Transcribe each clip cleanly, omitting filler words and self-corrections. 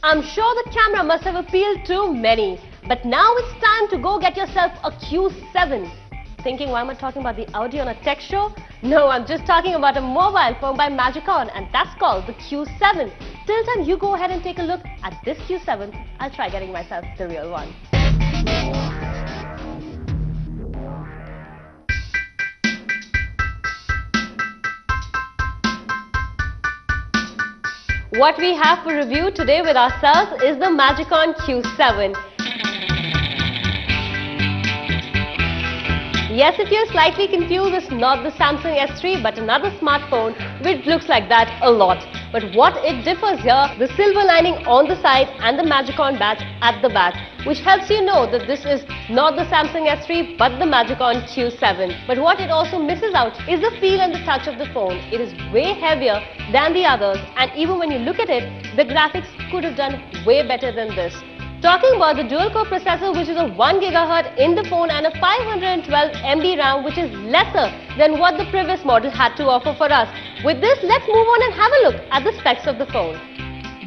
I'm sure the camera must have appealed to many. But now it's time to go get yourself a Q7. Thinking why am I talking about the Audi on a tech show? No, I'm just talking about a mobile phone by Magicon, and that's called the Q7. Till then, you go ahead and take a look at this Q7. I'll try getting myself the real one. What we have for review today with ourselves is the Magicon Q7. Yes, if you're slightly confused, it's not the Samsung S3 but another smartphone which looks like that a lot. But what it differs here, the silver lining on the side and the Magicon badge at the back, which helps you know that this is not the Samsung S3 but the Magicon Q7. But what it also misses out is the feel and the touch of the phone. It is way heavier than the others, and even when you look at it, the graphics could have done way better than this. Talking about the dual-core processor, which is a 1 GHz in the phone and a 512 MB RAM, which is lesser than what the previous model had to offer for us. With this, let's move on and have a look at the specs of the phone.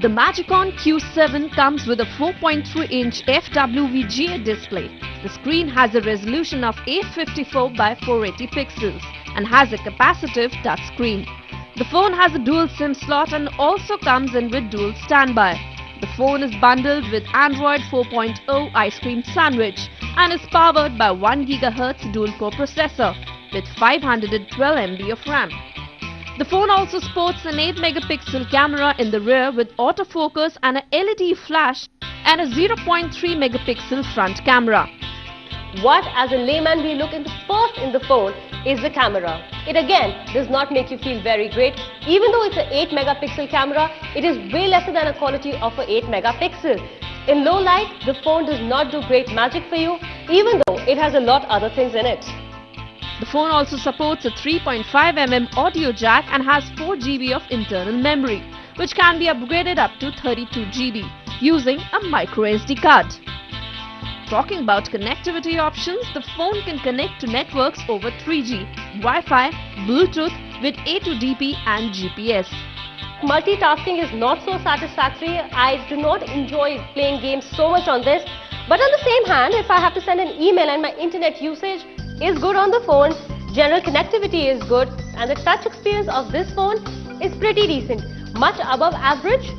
The Magicon Q7 comes with a 4.3-inch FWVGA display. The screen has a resolution of 854 by 480 pixels and has a capacitive touchscreen. The phone has a dual SIM slot and also comes in with dual standby. The phone is bundled with Android 4.0 Ice Cream Sandwich and is powered by 1 GHz dual-core processor with 512 MB of RAM. The phone also sports an 8-megapixel camera in the rear with autofocus and a LED flash and a 0.3-megapixel front camera. What as a layman we look into first in the phone is the camera. It again does not make you feel very great. Even though it's an 8-megapixel camera, it is way lesser than a quality of an 8-megapixel. In low light, the phone does not do great magic for you, even though it has a lot other things in it. The phone also supports a 3.5mm audio jack and has 4 GB of internal memory, which can be upgraded up to 32 GB using a microSD card. Talking about connectivity options, the phone can connect to networks over 3G, Wi-Fi, Bluetooth with A2DP and GPS. Multitasking is not so satisfactory. I do not enjoy playing games so much on this. But on the same hand, if I have to send an email and my internet usage is good on the phone, general connectivity is good, and the touch experience of this phone is pretty decent, much above average.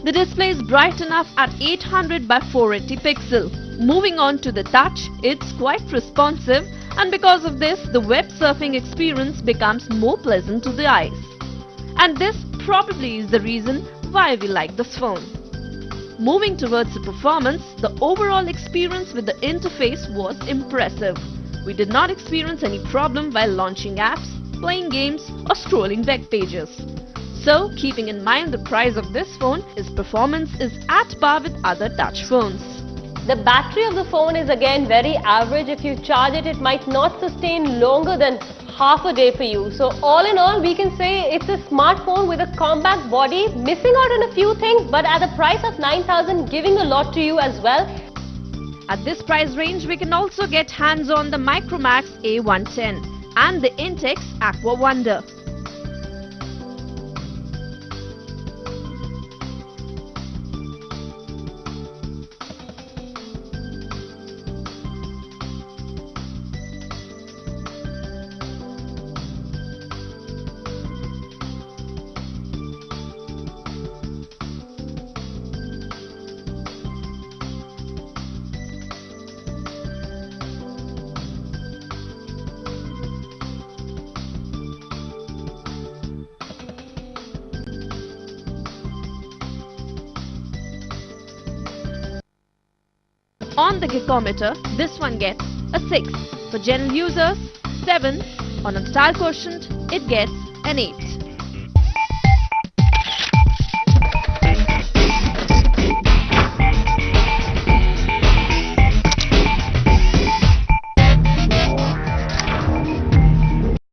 The display is bright enough at 800 by 480 pixel. Moving on to the touch, it's quite responsive, and because of this, the web surfing experience becomes more pleasant to the eyes. And this probably is the reason why we like this phone. Moving towards the performance, the overall experience with the interface was impressive. We did not experience any problem while launching apps, playing games or scrolling web pages. So, keeping in mind the price of this phone, its performance is at par with other touch phones. The battery of the phone is again very average. If you charge it, it might not sustain longer than half a day for you. So all in all, we can say it's a smartphone with a compact body, missing out on a few things, but at a price of 9,000, giving a lot to you as well. At this price range, we can also get hands on the Micromax A110 and the Intex Aqua Wonder. On the Geekometer, this one gets a 6. For general users, 7. On a style quotient, it gets an 8.